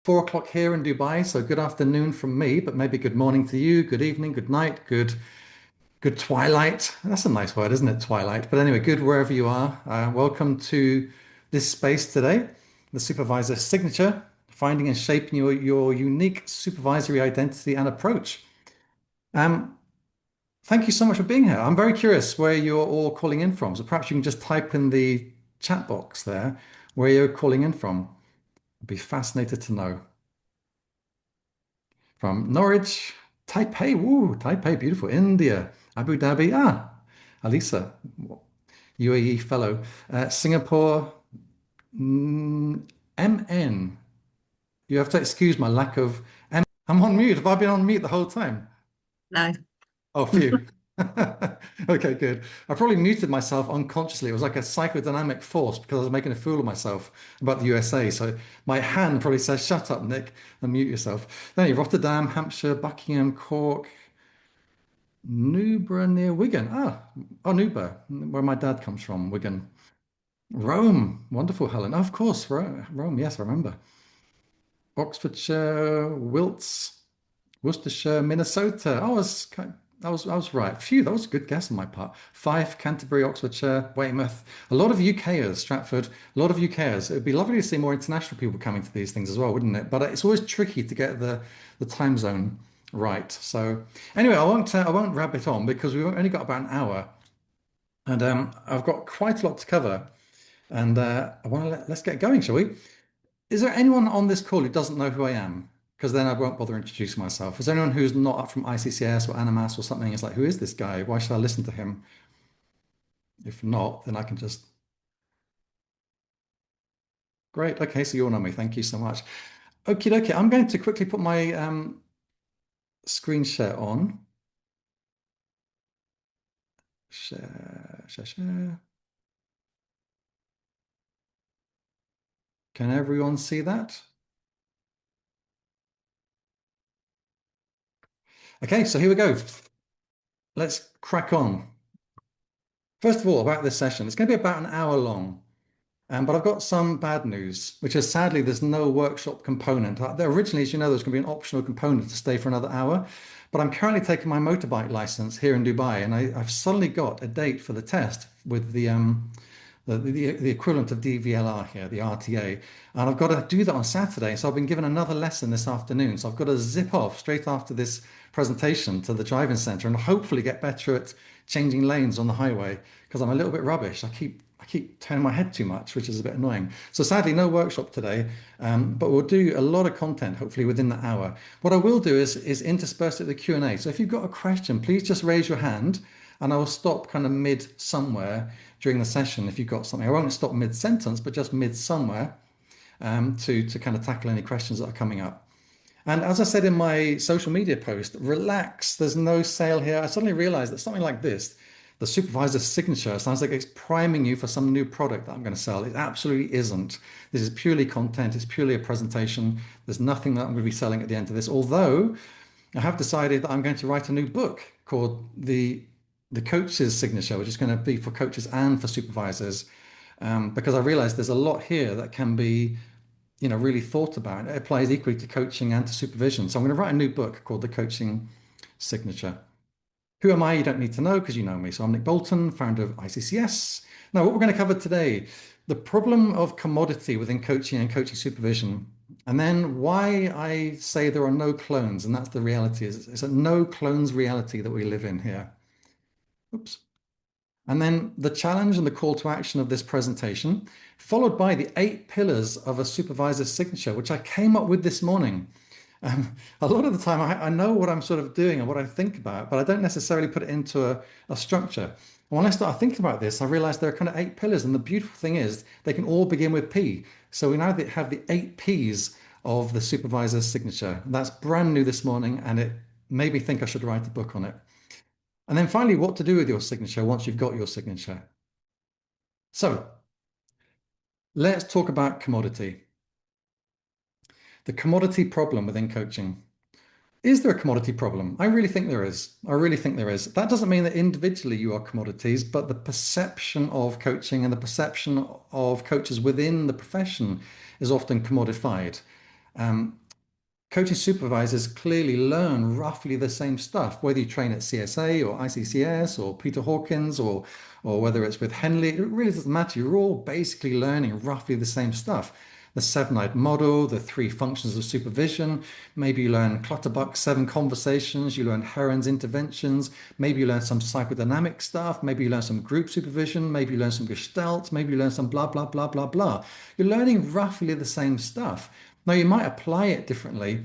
4 o'clock here in Dubai, so good afternoon from me, but maybe good morning to you, good evening, good night, good twilight. That's a nice word, isn't it? Twilight. But anyway, good wherever you are. Welcome to this space today, the supervisor signature, finding and shaping your unique supervisory identity and approach. Um, Thank you so much for being here. I'm very curious where you're all calling in from. So perhaps you can just type in the chat box there where you're calling in from. I'd be fascinated to know. From Norwich, Taipei, woo, Taipei, beautiful. India, Abu Dhabi, Alisa, UAE fellow. Singapore, MN. You have to excuse my lack of I'm on mute. Have I been on mute the whole time? No. Oh, phew. Okay, good. I probably muted myself unconsciously. It was like a psychodynamic force because I was making a fool of myself about the USA. So my hand probably says, "Shut up, Nick, and mute yourself." Then Rotterdam, Hampshire, Buckingham, Cork, Newborough near Wigan. Newborough, where my dad comes from, Wigan. Rome, wonderful, Helen. Of course, Rome. Yes, I remember. Oxfordshire, Wilts. Worcestershire, Minnesota. I was right. Phew, that was a good guess on my part. Fife, Canterbury, Oxfordshire, Weymouth. A lot of UKers, Stratford. A lot of UKers. It would be lovely to see more international people coming to these things as well, wouldn't it? But it's always tricky to get the time zone right. So anyway, I won't rabbit on because we've only got about an hour, and I've got quite a lot to cover. And I want to let's get going, shall we? Is there anyone on this call who doesn't know who I am? Because then I won't bother introducing myself. Is there anyone who's not up from ICCS or Animas or something? It's like, who is this guy? Why should I listen to him? If not, then I can just. Great. Okay, so you all know me. Thank you so much. Okay, okay. I'm going to quickly put my screen share on. Share, share, share. Can everyone see that? Okay, so here we go. Let's crack on. First of all, about this session, it's going to be about an hour long. But I've got some bad news, which is sadly there's no workshop component. There originally, as you know, there's going to be an optional component to stay for another hour. But I'm currently taking my motorbike license here in Dubai, and I've suddenly got a date for the test with the equivalent of DVLR here, the RTA. And I've got to do that on Saturday. So I've been given another lesson this afternoon. So I've got to zip off straight after this presentation to the driving center and hopefully get better at changing lanes on the highway because I'm a little bit rubbish. I keep turning my head too much, which is a bit annoying. So sadly, no workshop today, but we'll do a lot of content hopefully within the hour. What I will do is intersperse it with the Q&A. So if you've got a question, please just raise your hand and I will stop kind of mid somewhere during the session if you've got something. I won't stop mid sentence, but just mid somewhere to kind of tackle any questions that are coming up. And as I said in my social media post, relax, there's no sale here. I suddenly realized that something like this, the supervisor's signature, sounds like it's priming you for some new product that I'm going to sell. It absolutely isn't. This is purely content, it's purely a presentation. There's nothing that I'm going to be selling at the end of this. Although I have decided that I'm going to write a new book called The Coach's Signature, which is going to be for coaches and for supervisors, because I realize there's a lot here that can be really thought about. It applies equally to coaching and to supervision. So I'm going to write a new book called The Coaching Signature. Who am I? You don't need to know because you know me. So I'm Nick Bolton, founder of ICCS. Now, what we're going to cover today, the problem of commodity within coaching and coaching supervision, and then why I say there are no clones, and that's the reality. It's a no clones reality that we live in here. Oops. And then the challenge and the call to action of this presentation, followed by the 8 pillars of a supervisor's signature, which I came up with this morning. A lot of the time, I know what I'm sort of doing and what I think about, but I don't necessarily put it into a structure. And when I start thinking about this, I realize there are kind of 8 pillars. And the beautiful thing is they can all begin with P. So we now have the 8 Ps of the supervisor's signature. That's brand new this morning, and it made me think I should write a book on it. And then finally, what to do with your signature once you've got your signature. So let's talk about commodity. The commodity problem within coaching. Is there a commodity problem? I really think there is. I really think there is. That doesn't mean that individually you are commodities, but the perception of coaching and the perception of coaches within the profession is often commodified. Coaching supervisors clearly learn roughly the same stuff, whether you train at CSA or ICCS or Peter Hawkins or whether it's with Henley, it really doesn't matter. You're all basically learning roughly the same stuff. The seven-eyed model, the three functions of supervision. Maybe you learn Clutterbuck's seven conversations, you learn Heron's interventions, maybe you learn some psychodynamic stuff, maybe you learn some group supervision, maybe you learn some Gestalt, maybe you learn some blah, blah, blah, blah, blah. You're learning roughly the same stuff. Now, you might apply it differently,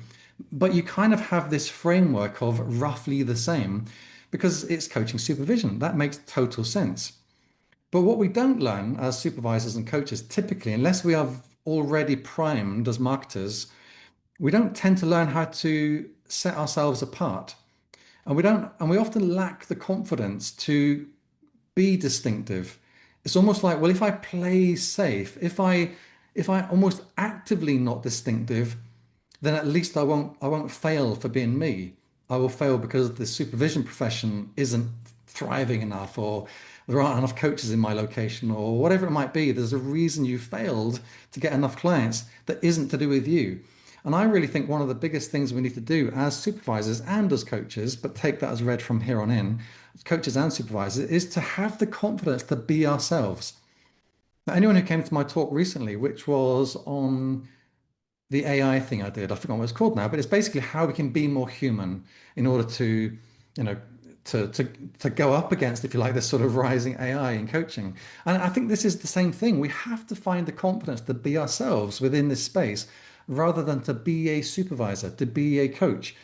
but you kind of have this framework of roughly the same because it's coaching supervision. That makes total sense. But what we don't learn as supervisors and coaches typically, unless we are already primed as marketers, we don't tend to learn how to set ourselves apart. And we often lack the confidence to be distinctive. It's almost like, well, if I play safe, if I almost actively not distinctive, then at least I won't fail for being me. I will fail because the supervision profession isn't thriving enough, or there aren't enough coaches in my location, or whatever it might be. There's a reason you failed to get enough clients that isn't to do with you. And I really think one of the biggest things we need to do as supervisors and as coaches, but take that as read from here on in, coaches and supervisors, is to have the confidence to be ourselves. Now, anyone who came to my talk recently, which was on the AI thing I did, I forgot what it's called now, but it's basically how we can be more human in order to, you know, to go up against, if you like, this sort of rising AI in coaching. And I think this is the same thing. We have to find the confidence to be ourselves within this space rather than to be a supervisor, to be a coach.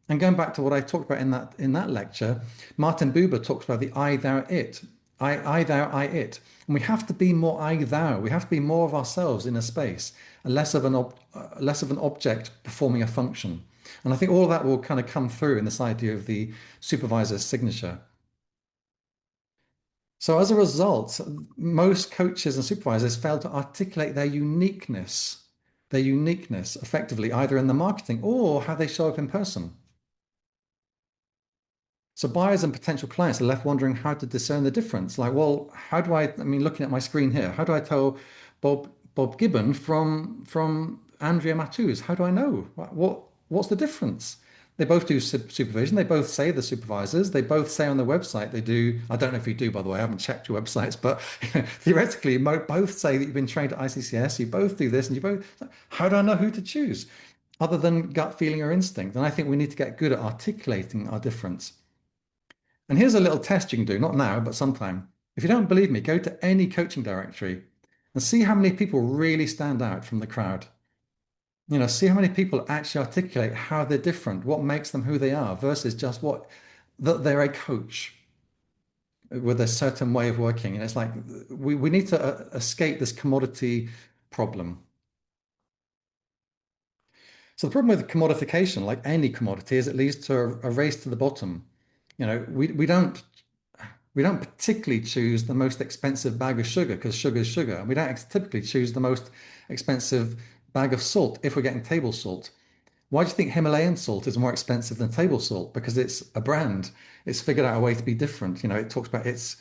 And going back to what I talked about in that lecture, Martin Buber talks about the I, thou, it. I, thou, I, it. And we have to be more I, thou. We have to be more of ourselves in a space, and less of an object performing a function. And I think all of that will kind of come through in this idea of the supervisor's signature. So as a result, most coaches and supervisors fail to articulate their uniqueness effectively, either in the marketing or how they show up in person. So buyers and potential clients are left wondering how to discern the difference. Like, well, how do I mean, looking at my screen here, how do I tell Bob Gibbon from Andrea Matthews? How do I know? What's the difference? They both do supervision. They both say the supervisors. They both say on their website they do. I don't know if you do, by the way. I haven't checked your websites, but theoretically, both say that you've been trained at ICCS. You both do this, and you both. How do I know who to choose, other than gut feeling or instinct? And I think we need to get good at articulating our difference. And here's a little test you can do, not now, but sometime. If you don't believe me, go to any coaching directory and see how many people really stand out from the crowd. See how many people actually articulate how they're different, what makes them who they are, versus just that they're a coach with a certain way of working. And it's like we need to escape this commodity problem. So the problem with commodification, like any commodity, is it leads to a race to the bottom. We don't particularly choose the most expensive bag of sugar because sugar is sugar. And we don't typically choose the most expensive bag of salt if we're getting table salt. Why do you think Himalayan salt is more expensive than table salt? Because it's a brand. It's figured out a way to be different. It talks about its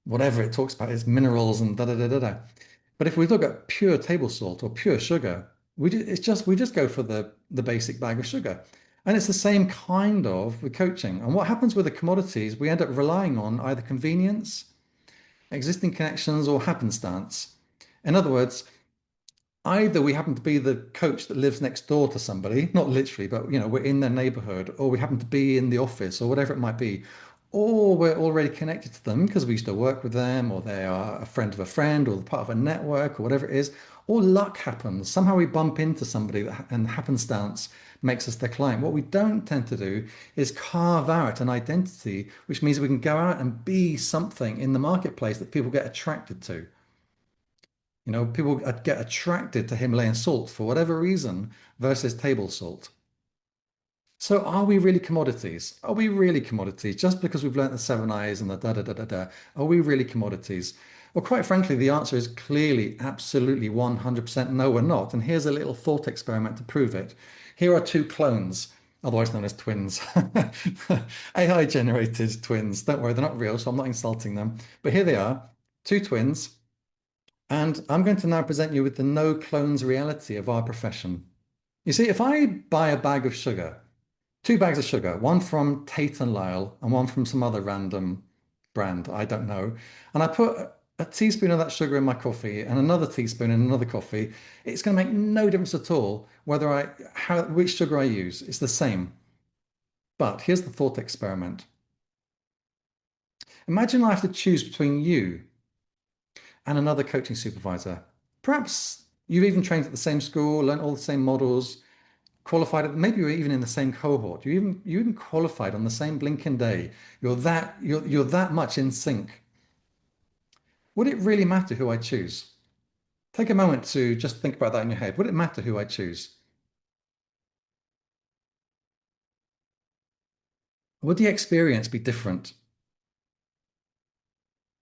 whatever it talks about, its minerals and da da da da da. But if we look at pure table salt or pure sugar, we just go for the basic bag of sugar. And it's the same kind of with coaching. And what happens with the commodities, we end up relying on either convenience, existing connections, or happenstance. In other words, either we happen to be the coach that lives next door to somebody, not literally, but we're in their neighborhood, or we happen to be in the office, or whatever it might be, or we're already connected to them because we used to work with them, or they are a friend of a friend, or part of a network, or whatever it is, or luck happens. Somehow we bump into somebody and happenstance makes us their client. What we don't tend to do is carve out an identity, which means we can go out and be something in the marketplace that people get attracted to. People get attracted to Himalayan salt for whatever reason versus table salt. So are we really commodities? Are we really commodities? Just because we've learnt the seven I's and the da da da da da, are we really commodities? Well, quite frankly, the answer is clearly, absolutely 100% no, we're not. And here's a little thought experiment to prove it. Here are two clones, otherwise known as twins. AI generated twins. Don't worry, they're not real, so I'm not insulting them. But here they are, two twins. And I'm going to now present you with the no clones reality of our profession. You see, if I buy a bag of sugar, two bags of sugar, one from Tate and Lyle and one from some other random brand, I don't know, and I put a teaspoon of that sugar in my coffee and another teaspoon in another coffee, it's going to make no difference at all whether which sugar I use. It's the same. But here's the thought experiment. Imagine I have to choose between you and another coaching supervisor. Perhaps you've even trained at the same school, learned all the same models, qualified at, maybe you're even in the same cohort. You even qualified on the same blinking day. You're that much in sync. Would it really matter who I choose? Take a moment to just think about that in your head. Would it matter who I choose? Would the experience be different?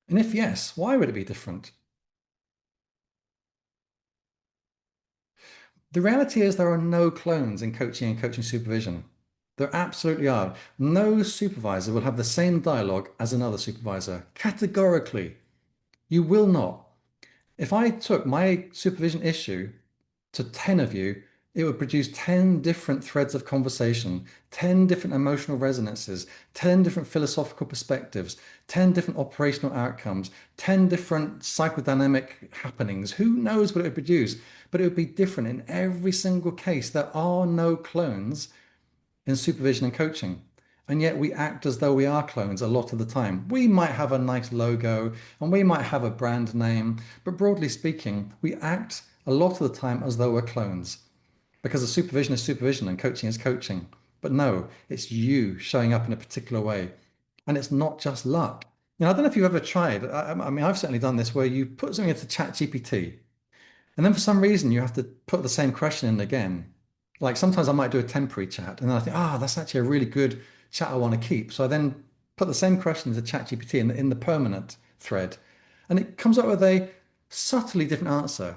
And if yes, why would it be different? The reality is there are no clones in coaching and coaching supervision. There absolutely are. No supervisor will have the same dialogue as another supervisor. Categorically, you will not. If I took my supervision issue to 10 of you, it would produce 10 different threads of conversation, 10 different emotional resonances, 10 different philosophical perspectives, 10 different operational outcomes, 10 different psychodynamic happenings. Who knows what it would produce? But it would be different in every single case. There are no clones in supervision and coaching. And yet we act as though we are clones a lot of the time. We might have a nice logo and we might have a brand name, but broadly speaking, we act a lot of the time as though we're clones because the supervision is supervision and coaching is coaching. But no, it's you showing up in a particular way. And it's not just luck. I don't know if you've ever tried. I mean, I've certainly done this where you put something into ChatGPT and then for some reason you have to put the same question in again. Like sometimes I might do a temporary chat and then I think, that's actually a really good chat I want to keep. So I then put the same question into ChatGPT in the permanent thread. And it comes up with a subtly different answer.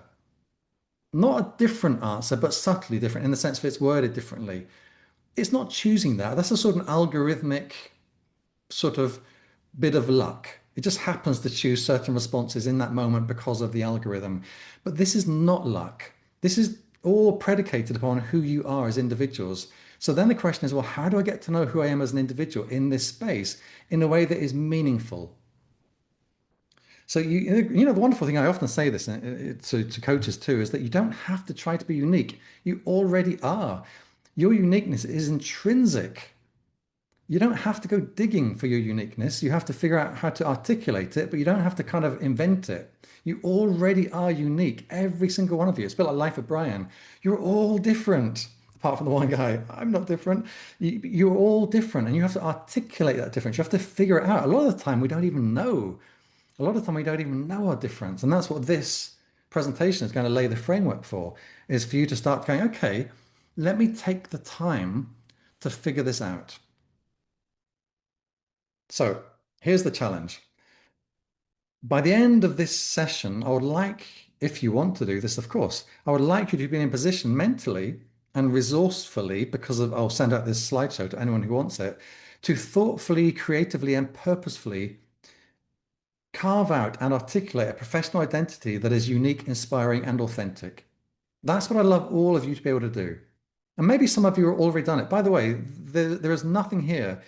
Not a different answer, but subtly different in the sense that it's worded differently. It's not choosing that. That's a sort of an algorithmic sort of bit of luck. It just happens to choose certain responses in that moment because of the algorithm. But this is not luck. This is all predicated upon who you are as individuals. So then the question is, well, how do I get to know who I am as an individual in this space in a way that is meaningful? So the wonderful thing I often say this to coaches too is that you don't have to try to be unique. You already are. Your uniqueness is intrinsic. You don't have to go digging for your uniqueness. You have to figure out how to articulate it, but you don't have to kind of invent it. You already are unique, every single one of you. It's a bit like Life of Brian. You're all different, apart from the one guy. I'm not different. You're all different, and you have to articulate that difference. You have to figure it out. A lot of the time, we don't even know. A lot of the time, we don't even know our difference. And that's what this presentation is going to lay the framework for, is for you to start going, okay, let me take the time to figure this out. So here's the challenge. By the end of this session, I would like, if you want to do this, of course, I would like you to be in a position mentally and resourcefully, because of, I'll send out this slideshow to anyone who wants it, to thoughtfully, creatively, and purposefully carve out and articulate a professional identity that is unique, inspiring, and authentic. That's what I'd love all of you to be able to do. And maybe some of you have already done it. By the way, there is nothing here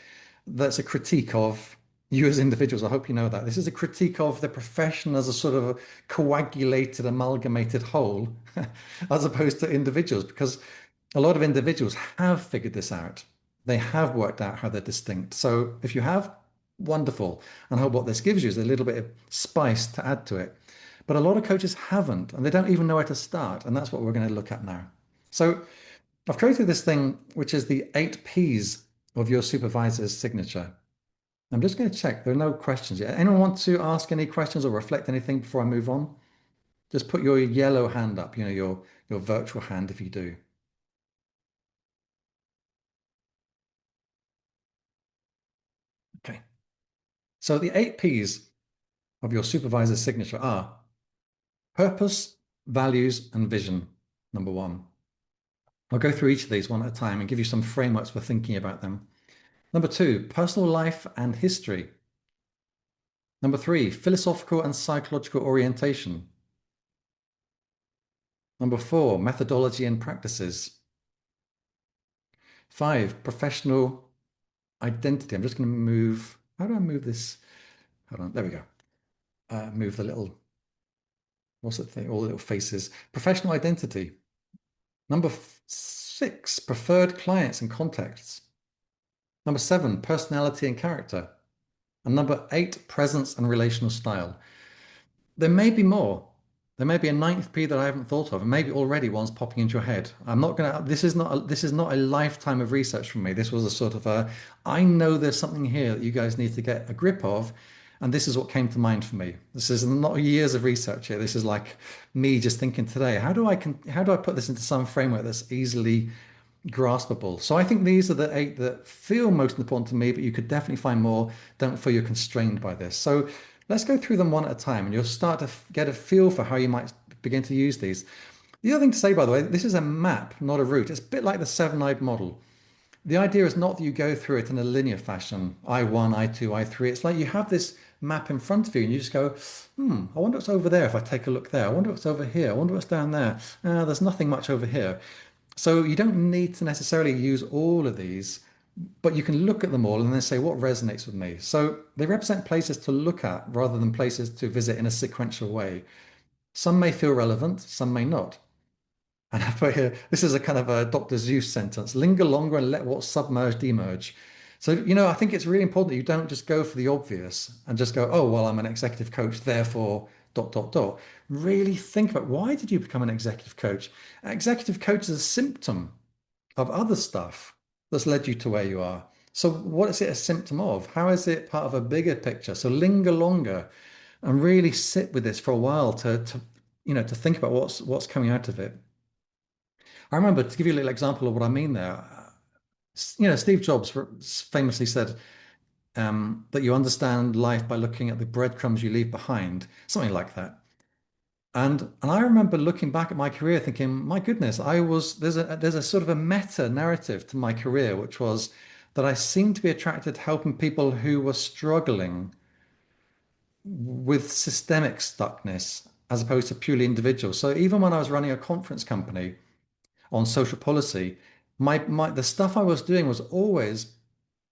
that's a critique of you as individuals. I hope you know that. This is a critique of the profession as a sort of a coagulated, amalgamated whole, as opposed to individuals, because a lot of individuals have figured this out. They have worked out how they're distinct. So if you have, wonderful. And I hope what this gives you is a little bit of spice to add to it. But a lot of coaches haven't, and they don't even know where to start. And that's what we're going to look at now. So I've created this thing, which is the 8 Ps of your supervisor's signature. I'm just going to check. There are no questions yet. Anyone want to ask any questions or reflect anything before I move on? Just put your yellow hand up, your virtual hand if you do. Okay. So the 8 Ps of your supervisor's signature are purpose, values, and vision, number one. I'll go through each of these one at a time and give you some frameworks for thinking about them. Number two, personal life and history. Number three, philosophical and psychological orientation. Number four, methodology and practices. 5, professional identity. I'm just going to move. How do I move this? Hold on. There we go. Move the little, what's the thing? All the little faces. Professional identity. Number 6, preferred clients and contacts. Number 7, personality and character. And number 8, presence and relational style. There may be more. There may be a ninth P that I haven't thought of, and maybe already one's popping into your head. I'm not gonna. This is not a lifetime of research from me. This was a sort of a. I know there's something here that you guys need to get a grip of, and this is what came to mind for me. This is not years of research here. This is like me just thinking today. How do I put this into some framework that's easily graspable? So I think these are the 8 that feel most important to me, but you could definitely find more. Don't feel you're constrained by this. So let's go through them one at a time, and you'll start to get a feel for how you might begin to use these. The other thing to say, by the way, this is a map, not a route. It's a bit like the seven-eyed model. The idea is not that you go through it in a linear fashion, I1, I2, I3. It's like you have this map in front of you and you just go, I wonder what's over there if I take a look there. I wonder what's over here. I wonder what's down there. There's nothing much over here. So you don't need to necessarily use all of these, but you can look at them all and then say, what resonates with me? So they represent places to look at rather than places to visit in a sequential way. Some may feel relevant, some may not. And I put here, this is a kind of a Dr. Seuss sentence, linger longer and let what's submerged emerge. So, I think it's really important that you don't just go for the obvious and just go, oh, well, I'm an executive coach, therefore, dot, dot, dot. Really think about, why did you become an executive coach? An executive coach is a symptom of other stuff that's led you to where you are. So what is it a symptom of? How is it part of a bigger picture? So linger longer and really sit with this for a while to think about what's coming out of it. I remember, to give you a little example of what I mean there, Steve Jobs famously said that you understand life by looking at the breadcrumbs you leave behind, something like that. And I remember looking back at my career thinking, my goodness, there's a sort of a meta narrative to my career, which was that I seemed to be attracted to helping people who were struggling with systemic stuckness as opposed to purely individual. So even when I was running a conference company on social policy, the stuff I was doing was always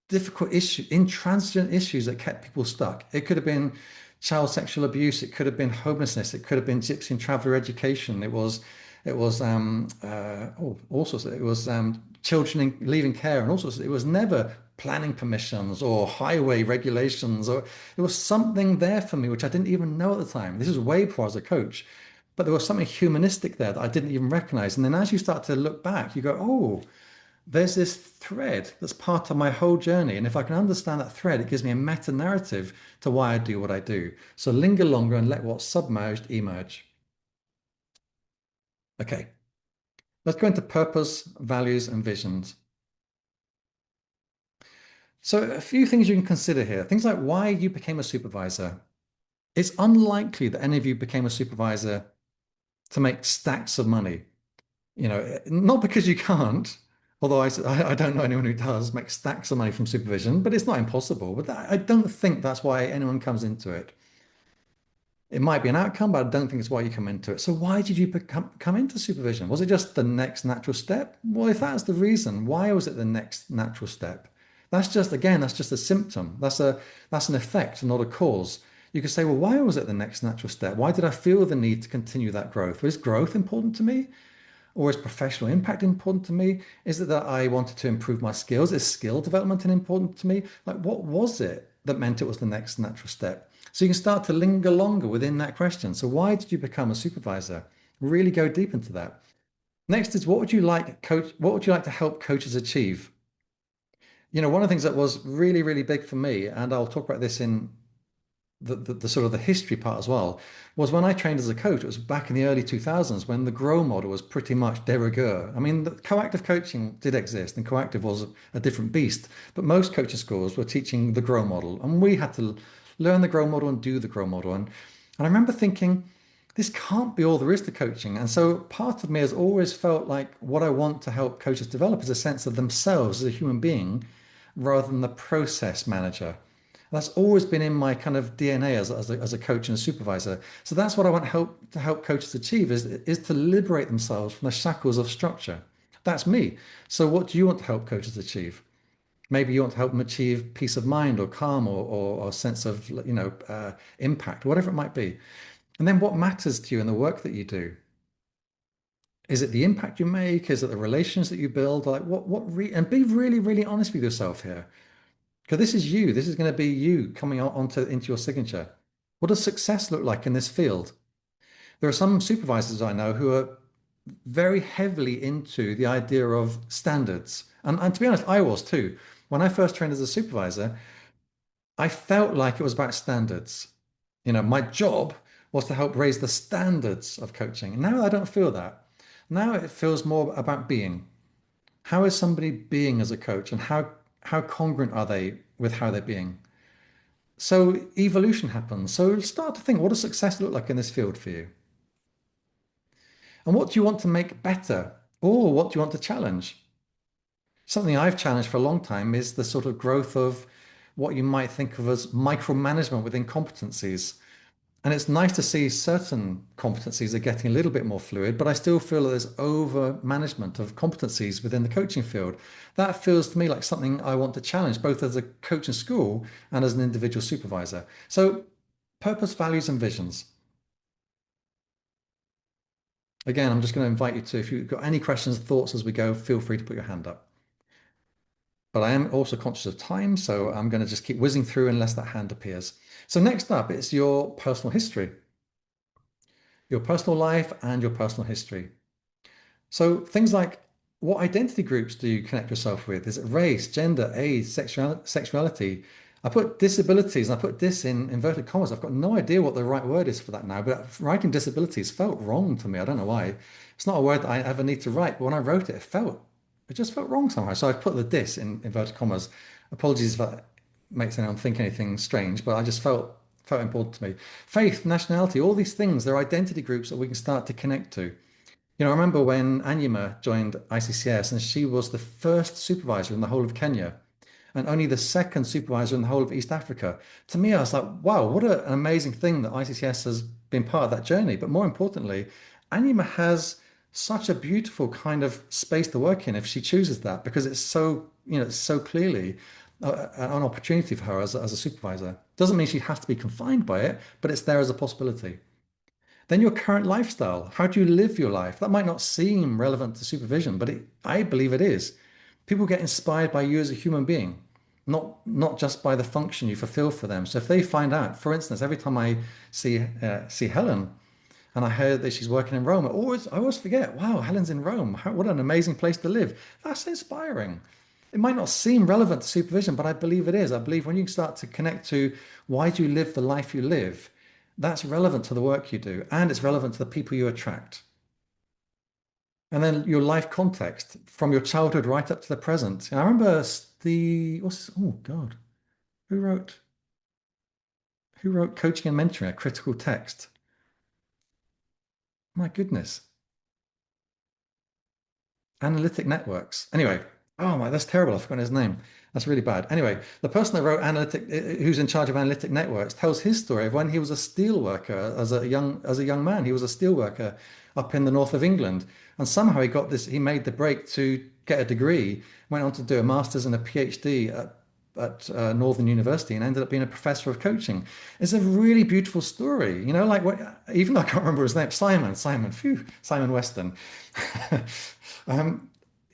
difficult issue, intransigent issues that kept people stuck. It could have been child sexual abuse. It could have been homelessness. It could have been gypsy and traveler education. All sorts. It was children leaving care and all sorts. It was never planning permissions or highway regulations, or it was something there for me which I didn't even know at the time. This is way before I was a coach, but there was something humanistic there that I didn't even recognize. And then as you start to look back, you go, oh, there's this thread that's part of my whole journey. And if I can understand that thread, it gives me a meta narrative to why I do what I do. So linger longer and let what's submerged emerge. Okay, let's go into purpose, values, and visions. So a few things you can consider here. Things like why you became a supervisor. It's unlikely that any of you became a supervisor to make stacks of money. Not because you can't, although I don't know anyone who does make stacks of money from supervision, but it's not impossible. But I don't think that's why anyone comes into it. It might be an outcome, but I don't think it's why you come into it. So why did you come into supervision? Was it just the next natural step? Well, if that's the reason, why was it the next natural step? That's just a symptom. That's an effect, not a cause. You could say, well, why was it the next natural step? Why did I feel the need to continue that growth? Was growth important to me? Or is professional impact important to me? Is it that I wanted to improve my skills? Is skill development important to me? Like, what was it that meant it was the next natural step? So you can start to linger longer within that question. So why did you become a supervisor? Really go deep into that. Next is what would you like to help coaches achieve? One of the things that was really, really big for me, and I'll talk about this in the sort of the history part as well, was when I trained as a coach. It was back in the early 2000s when the grow model was pretty much de rigueur. I mean, the coactive coaching did exist and coactive was a different beast, but most coaching schools were teaching the grow model and we had to learn the grow model and do the grow model. And I remember thinking, this can't be all there is to coaching. And so part of me has always felt like what I want to help coaches develop is a sense of themselves as a human being rather than the process manager. That's always been in my kind of DNA as a coach and a supervisor. So that's what I want to help coaches achieve is to liberate themselves from the shackles of structure. That's me. So what do you want to help coaches achieve? Maybe you want to help them achieve peace of mind or calm or sense of, impact, whatever it might be. And then what matters to you in the work that you do? Is it the impact you make? Is it the relations that you build? Like and be really, really honest with yourself here. Because this is you. This is going to be you coming out into your signature. What does success look like in this field? There are some supervisors I know who are very heavily into the idea of standards. And to be honest, I was too. When I first trained as a supervisor, I felt like it was about standards. My job was to help raise the standards of coaching. Now I don't feel that. Now it feels more about being. How is somebody being as a coach, and how congruent are they with how they're being? So evolution happens. So start to think, what does success look like in this field for you? And what do you want to make better? Or what do you want to challenge? Something I've challenged for a long time is the sort of growth of what you might think of as micromanagement within competencies. And it's nice to see certain competencies are getting a little bit more fluid, but I still feel that there's over management of competencies within the coaching field. That feels to me like something I want to challenge, both as a coach in school and as an individual supervisor. So, purpose, values, and visions. Again, I'm just going to invite you to, if you've got any questions, thoughts as we go, feel free to put your hand up. But I am also conscious of time, so I'm going to just keep whizzing through unless that hand appears. So next up, it's your personal history, your personal life and your personal history. So things like, what identity groups do you connect yourself with? Is it race, gender, age, sexuality? I put disabilities, and I put this in inverted commas. I've got no idea what the right word is for that now, but writing disabilities felt wrong to me. I don't know why. It's not a word that I ever need to write, but when I wrote it, it just felt wrong somehow. So I put the dis in inverted commas. Apologies if that makes anyone think anything strange, but I just felt important to me. Faith, nationality, all these things, they're identity groups that we can start to connect to. I remember when Anyima joined ICCS, and she was the first supervisor in the whole of Kenya and only the second supervisor in the whole of East Africa. To me, I was like, wow, what an amazing thing that ICCS has been part of that journey. But more importantly, Anyima has such a beautiful kind of space to work in if she chooses that, because it's so clearly an opportunity for her as a supervisor. Doesn't mean she has to be confined by it, but it's there as a possibility. Then your current lifestyle. How do you live your life? That might not seem relevant to supervision, but I believe it is. People get inspired by you as a human being, not just by the function you fulfill for them. So if they find out, for instance, every time I see Helen and I heard that she's working in Rome, I always forget, wow, Helen's in Rome. What an amazing place to live. That's inspiring. It might not seem relevant to supervision, but I believe it is. I believe when you start to connect to, why do you live the life you live? That's relevant to the work you do, and it's relevant to the people you attract. And then your life context from your childhood right up to the present. And I remember oh God, who wrote Coaching and Mentoring, a critical text? My goodness. Analytic networks. Anyway, oh my, that's terrible. I've forgotten his name. That's really bad. Anyway, the person that wrote who's in charge of analytic networks, tells his story of when he was a steel worker as a young man. He was a steel worker up in the north of England, and somehow he made the break to get a degree, went on to do a master's and a PhD at Northern University, and ended up being a professor of coaching. It's a really beautiful story, like even though I can't remember his name, Simon Weston.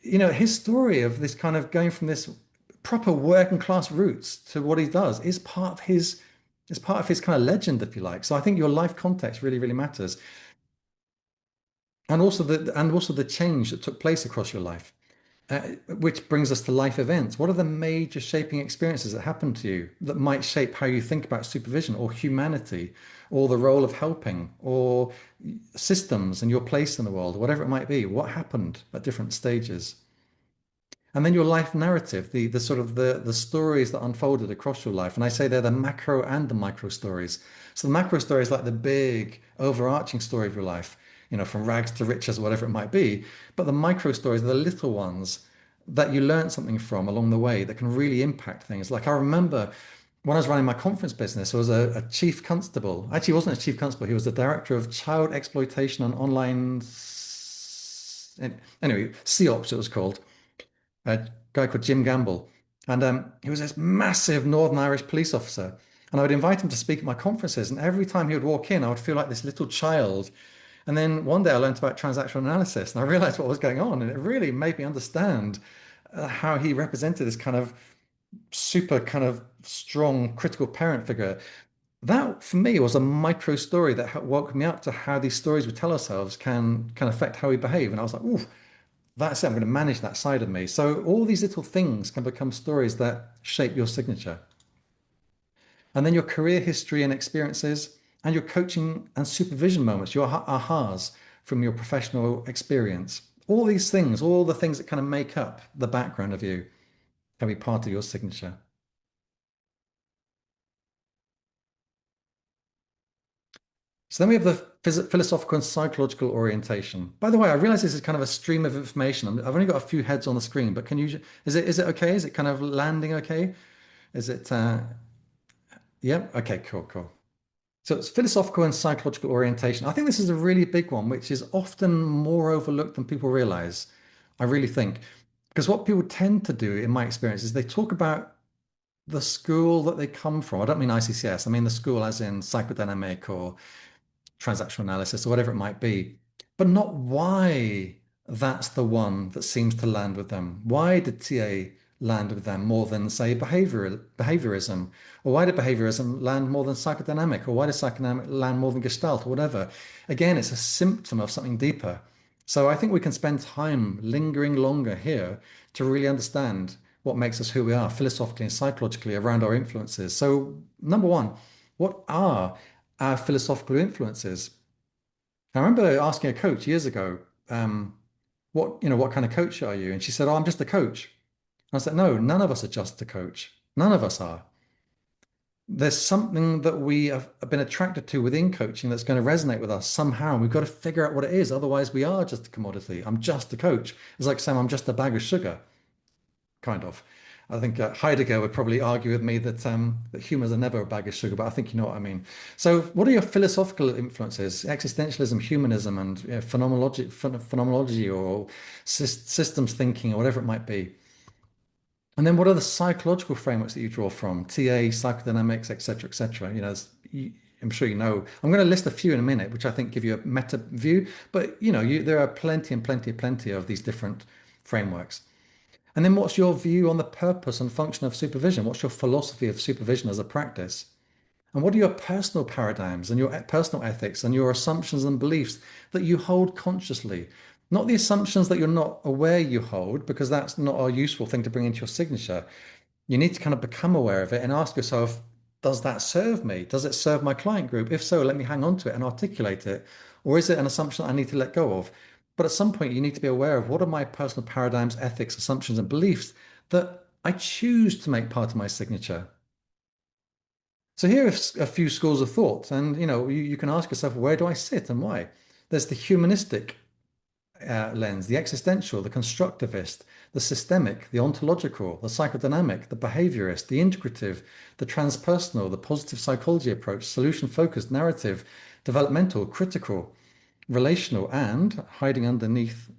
His story of this kind of going from this proper working class roots to what he does is part of his kind of legend, if you like. So I think your life context really, really matters. And also the change that took place across your life. Which brings us to life events. What are the major shaping experiences that happened to you that might shape how you think about supervision or humanity or the role of helping or systems and your place in the world, whatever it might be? What happened at different stages? And then your life narrative, the sort of the stories that unfolded across your life. And I say they're the macro and the micro stories. So the macro story is like the big overarching story of your life, from rags to riches, whatever it might be. But the micro stories are the little ones that you learn something from along the way that can really impact things. Like I remember when I was running my conference business, I was a chief constable. Actually, he wasn't a chief constable. He was the director of child exploitation and online Anyway, COPS it was called, a guy called Jim Gamble. And he was this massive Northern Irish police officer. And I would invite him to speak at my conferences. And every time he would walk in, I would feel like this little child. And then one day I learned about transactional analysis and I realized what was going on. And it really made me understand how he represented this kind of super kind of strong critical parent figure. That for me was a micro story that woke me up to how these stories we tell ourselves can affect how we behave. And I was like, ooh, that's it. I'm going to manage that side of me. So all these little things can become stories that shape your signature. And then your career history and experiences and your coaching and supervision moments, your ahas from your professional experience. All these things, all the things that kind of make up the background of you can be part of your signature. So then we have the philosophical and psychological orientation. By the way, I realize this is kind of a stream of information. I've only got a few heads on the screen, but is it okay? Is it kind of landing okay? Is it yeah? Okay, cool, cool. So it's philosophical and psychological orientation. I think this is a really big one, which is often more overlooked than people realize. I really think. Because what people tend to do, in my experience, is they talk about the school that they come from. I don't mean ICCS, I mean the school as in psychodynamic or transactional analysis or whatever it might be, but not why that's the one that seems to land with them. Why did TA land with them more than, say, behaviorism? Or why did behaviorism land more than psychodynamic? Or why did psychodynamic land more than Gestalt or whatever? Again, it's a symptom of something deeper. So I think we can spend time lingering longer here to really understand what makes us who we are philosophically and psychologically around our influences. So, number one, what are our philosophical influences? I remember asking a coach years ago, what kind of coach are you? And she said, "Oh, I'm just a coach." And I said, "No, none of us are just a coach. None of us are. There's something that we have been attracted to within coaching that's going to resonate with us somehow. We've got to figure out what it is. Otherwise, we are just a commodity. I'm just a coach. It's like saying I'm just a bag of sugar, kind of. I think Heidegger would probably argue with me that humans are never a bag of sugar, but I think you know what I mean. So, what are your philosophical influences? Existentialism, humanism, and phenomenology, or systems thinking, or whatever it might be. And then, what are the psychological frameworks that you draw from? TA, psychodynamics, etc., etc. I'm sure you know. I'm going to list a few in a minute, which I think give you a meta view. But there are plenty and plenty and plenty of these different frameworks. And then what's your view on the purpose and function of supervision? What's your philosophy of supervision as a practice? And what are your personal paradigms and your personal ethics and your assumptions and beliefs that you hold consciously? Not the assumptions that you're not aware you hold, because that's not a useful thing to bring into your signature. You need to kind of become aware of it and ask yourself, does that serve me? Does it serve my client group? If so, let me hang on to it and articulate it. Or is it an assumption I need to let go of? But at some point, you need to be aware of what are my personal paradigms, ethics, assumptions, and beliefs that I choose to make part of my signature. So here are a few schools of thought, and you can ask yourself, where do I sit and why? There's the humanistic lens, the existential, the constructivist, the systemic, the ontological, the psychodynamic, the behaviorist, the integrative, the transpersonal, the positive psychology approach, solution-focused, narrative, developmental, critical, relational, and hiding underneath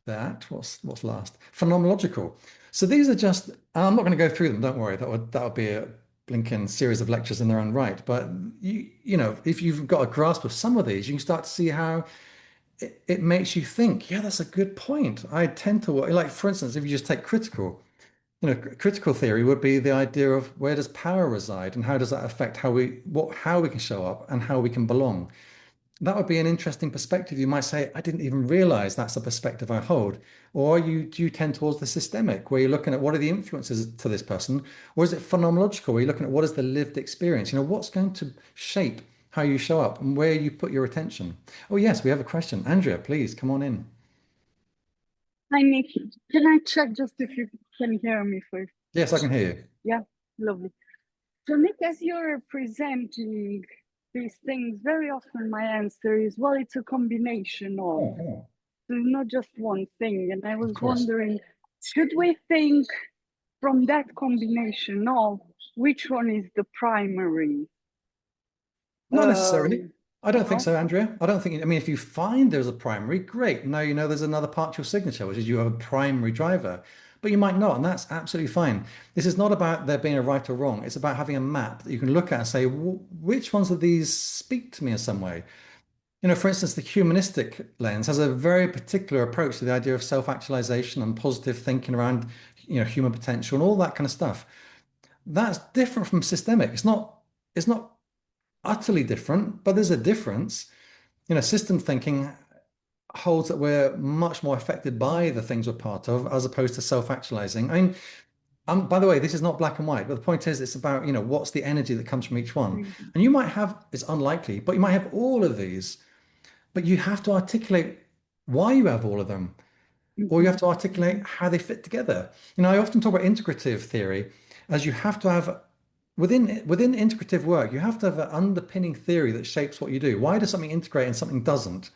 that, what's last? Phenomenological. So these are just, I'm not going to go through them, don't worry. That would be a blinking series of lectures in their own right. But if you've got a grasp of some of these, you can start to see how it makes you think, yeah, that's a good point. I tend to, like, for instance, if you just take critical, critical theory would be the idea of where does power reside and how does that affect how we can show up and how we can belong. That would be an interesting perspective. You might say, I didn't even realize that's a perspective I hold. Or do you tend towards the systemic, where you're looking at what are the influences to this person? Or is it phenomenological, where you're looking at what is the lived experience? What's going to shape how you show up and where you put your attention? Oh, yes, we have a question. Andrea, please come on in. Hi, Nick. Can I check just if you can hear me first? Yes, I can hear you. Yeah, lovely. So, Nick, as you're presenting these things, very often my answer is, well, it's a combination of, Oh, there's not just one thing. And I of was course. wondering, should we think from that combination of which one is the primary? Not necessarily. I don't think No? so, Andrea. I don't think, I mean, if you find there's a primary, great. Now you know there's another part to your signature, which is you have a primary driver, but you might not, and that's absolutely fine. This is not about there being a right or wrong. It's about having a map that you can look at and say, which ones of these speak to me in some way? For instance, the humanistic lens has a very particular approach to the idea of self-actualization and positive thinking around, human potential and all that kind of stuff. That's different from systemic. It's not utterly different, but there's a difference. System thinking holds that we're much more affected by the things we're part of as opposed to self-actualizing. I mean, by the way, this is not black and white, but the point is it's about, what's the energy that comes from each one. Mhm. And you might have, it's unlikely, but you might have all of these, but you have to articulate why you have all of them, or you have Mhm. to articulate how they fit together. I often talk about integrative theory as you have to have within integrative work, you have to have an underpinning theory that shapes what you do. Why does something integrate and something doesn't?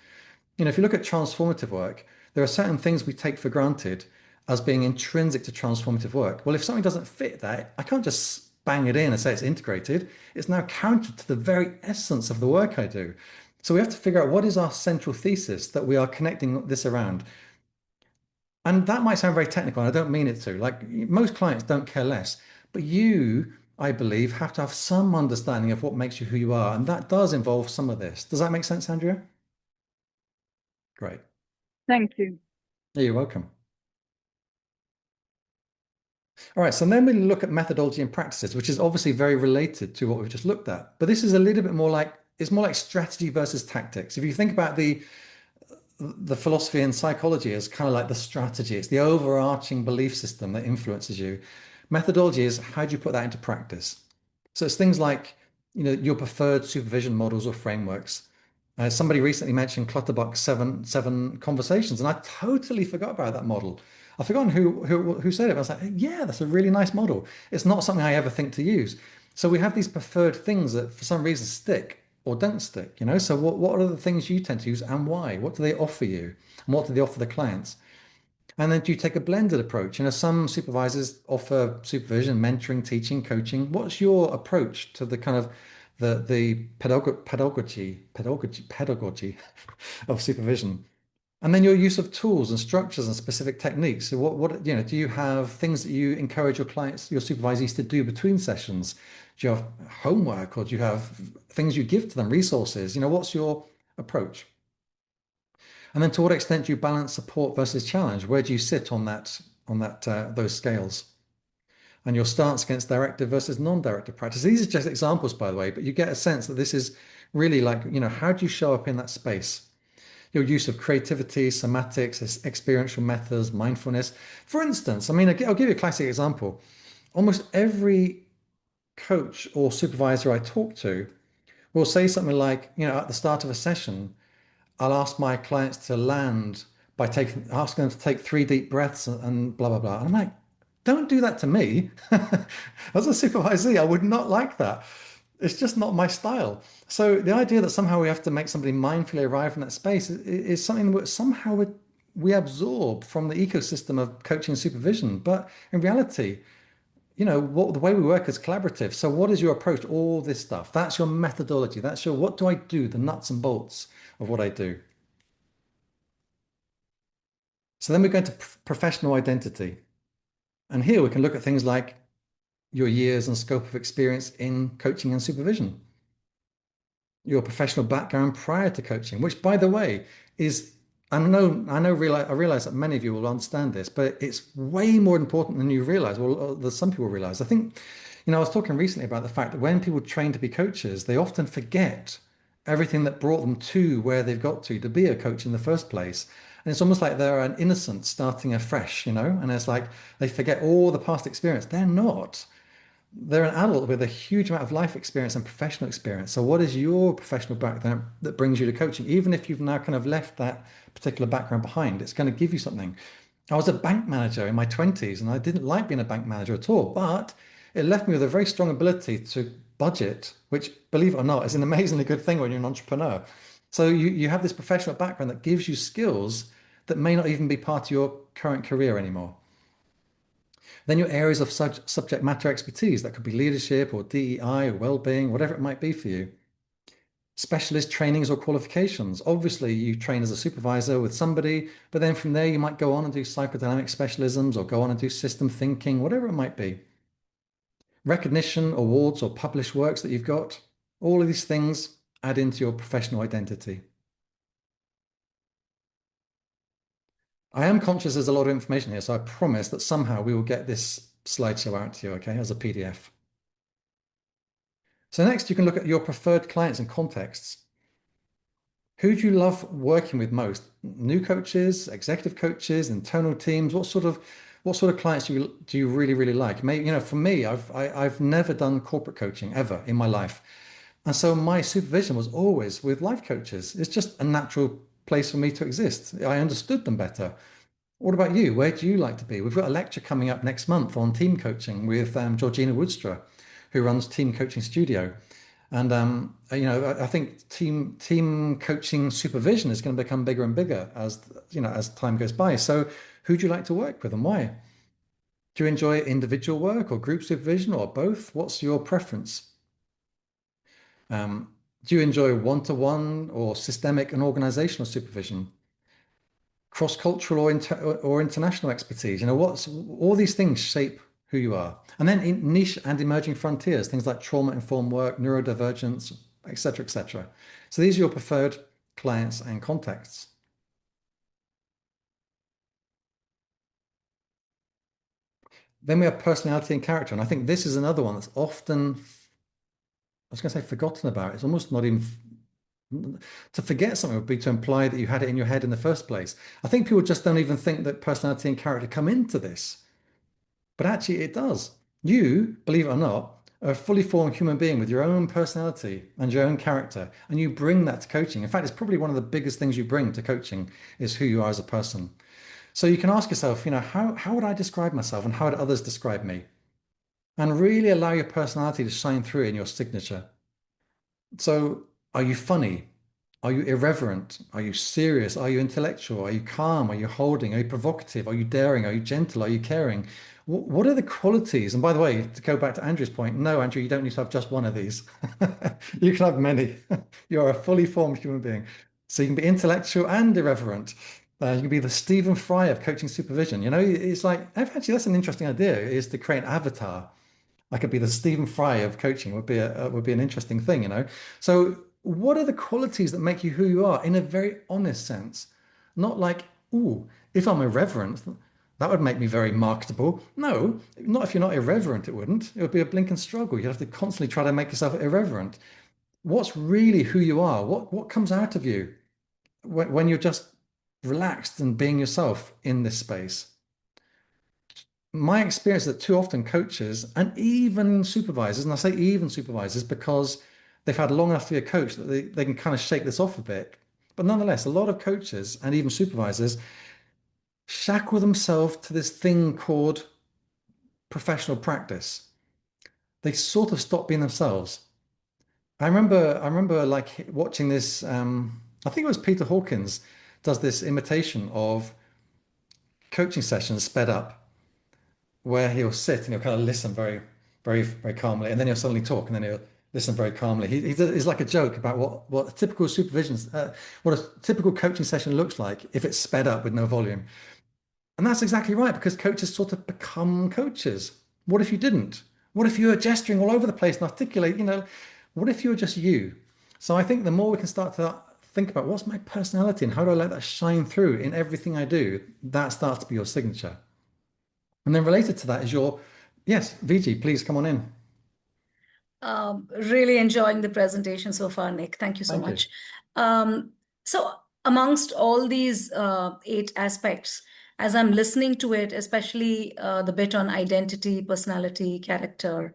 If you look at transformative work, there are certain things we take for granted as being intrinsic to transformative work. Well, if something doesn't fit that, I can't just bang it in and say it's integrated. It's now counter to the very essence of the work I do. So we have to figure out what is our central thesis that we are connecting this around. And that might sound very technical, and I don't mean it to. Like most clients don't care less, but you, I believe, have to have some understanding of what makes you who you are. And that does involve some of this. Does that make sense, Andrea? Great. Thank you. Yeah, you're welcome. All right, so then we look at methodology and practices, which is obviously very related to what we've just looked at. But this is a little bit more like it's more like strategy versus tactics. If you think about the philosophy and psychology as kind of like the strategy, it's the overarching belief system that influences you. Methodology is how do you put that into practice? So it's things like, your preferred supervision models or frameworks. Somebody recently mentioned Clutterbuck's seven conversations, and I totally forgot about that model. I've forgotten who said it. But I was like, yeah, that's a really nice model. It's not something I ever think to use. So we have these preferred things that for some reason stick or don't stick. So what are the things you tend to use and why? What do they offer you? And what do they offer the clients? And then do you take a blended approach? Some supervisors offer supervision, mentoring, teaching, coaching. What's your approach to the kind of the pedagogy of supervision? And then your use of tools and structures and specific techniques. So what do you have things that you encourage your clients, your supervisees to do between sessions? Do you have homework or do you have things you give to them, resources? What's your approach? And then to what extent do you balance support versus challenge? Where do you sit on that those scales? And your stance against directive versus non-directive practice. These are just examples, by the way, but you get a sense that this is really like, how do you show up in that space? Your use of creativity, somatics, experiential methods, mindfulness. For instance, I mean, I'll give you a classic example. Almost every coach or supervisor I talk to will say something like, at the start of a session, I'll ask my clients to land by asking them to take 3 deep breaths and blah, blah, blah. And I'm like, don't do that to me. As a supervisee, I would not like that. It's just not my style. So the idea that somehow we have to make somebody mindfully arrive in that space is something that somehow we absorb from the ecosystem of coaching and supervision. But in reality, the way we work is collaborative. So what is your approach to all this stuff? That's your methodology. That's your what do I do, the nuts and bolts of what I do. So then we go into professional identity. And here we can look at things like your years and scope of experience in coaching and supervision, your professional background prior to coaching, which, by the way, is I realize that many of you will understand this, but it's way more important than you realize. Well, that some people realize. I think, I was talking recently about the fact that when people train to be coaches, they often forget everything that brought them to where they've got to be a coach in the first place. And it's almost like they're an innocent starting afresh. And it's like they forget all the past experience. They're not. They're an adult with a huge amount of life experience and professional experience. So, what is your professional background that brings you to coaching? Even if you've now kind of left that particular background behind, it's going to give you something. I was a bank manager in my 20s and I didn't like being a bank manager at all, but it left me with a very strong ability to budget, which, believe it or not, is an amazingly good thing when you're an entrepreneur. So, you have this professional background that gives you skills that may not even be part of your current career anymore. Then your areas of subject matter expertise, that could be leadership or DEI or well-being, whatever it might be for you. specialist trainings or qualifications. Obviously, you train as a supervisor with somebody, but then from there, you might go on and do psychodynamic specialisms or go on and do system thinking, whatever it might be. Recognition, awards, or published works that you've got, all of these things add into your professional identity. I am conscious there's a lot of information here, so I promise that somehow we will get this slideshow out to you, okay, as a PDF. So next, you can look at your preferred clients and contexts. Who do you love working with most? New coaches, executive coaches, internal teams? What sort of clients do you really, really like? Maybe, for me, I've never done corporate coaching ever in my life. And so my supervision was always with life coaches. It's just a natural place for me to exist. I understood them better. What about you? Where do you like to be? We've got a lecture coming up next month on team coaching with Georgina Woodstra, who runs Team Coaching Studio. And I think team coaching supervision is going to become bigger and bigger as time goes by. So, who do you like to work with and why? Do you enjoy individual work or group supervision or both? What's your preference? Do you enjoy one-to-one or systemic and organizational supervision? Cross-cultural or international expertise? What's all these things shape who you are. And then in niche and emerging frontiers, things like trauma-informed work, neurodivergence, etc., etc. So these are your preferred clients and contexts. Then we have personality and character. And I think this is another one that's often, I was going to say forgotten about. It's almost not even, to forget something would be to imply that you had it in your head in the first place. I think people just don't even think that personality and character come into this. But actually, it does. You, believe it or not, are a fully formed human being with your own personality and your own character, and you bring that to coaching. In fact, it's probably one of the biggest things you bring to coaching is who you are as a person. So you can ask yourself, how would I describe myself and how would others describe me? And really allow your personality to shine through in your signature. So, are you funny? Are you irreverent? Are you serious? Are you intellectual? Are you calm? Are you holding? Are you provocative? Are you daring? Are you gentle? Are you caring? What are the qualities? And by the way, to go back to Andrew's point, no, Andrew, you don't need to have just one of these. You can have many. You're a fully formed human being. So you can be intellectual and irreverent. You can be the Stephen Fry of coaching supervision. It's like, actually, that's an interesting idea, is to create an avatar. I could be the Stephen Fry of coaching would be an interesting thing. So what are the qualities that make you who you are in a very honest sense? Not like, ooh, if I'm irreverent, that would make me very marketable. No, not if you're not irreverent, it wouldn't. It would be a blink and struggle. You'd have to constantly try to make yourself irreverent. What's really who you are? What comes out of you when you're just relaxed and being yourself in this space? My experience is that too often coaches and even supervisors, and I say even supervisors because they've had long enough to be a coach that they can kind of shake this off a bit. But nonetheless, a lot of coaches and even supervisors shackle themselves to this thing called professional practice. They sort of stop being themselves. I remember like watching this, I think it was Peter Hawkins does this imitation of coaching sessions sped up where he'll sit and he'll kind of listen very, very, very calmly, and then he'll suddenly talk, and then he'll listen very calmly. He's like a joke about what a typical what a typical coaching session looks like if it's sped up with no volume. And that's exactly right, because coaches sort of become coaches. What if you didn't? What if you were gesturing all over the place and articulate, what if you were just you? So I think the more we can start to think about what's my personality and how do I let that shine through in everything I do, that starts to be your signature. And then related to that is yes, VG, please come on in. Really enjoying the presentation so far, Nick. Thank you so Thank you. much. So amongst all these 8 aspects, as I'm listening to it, especially the bit on identity, personality, character,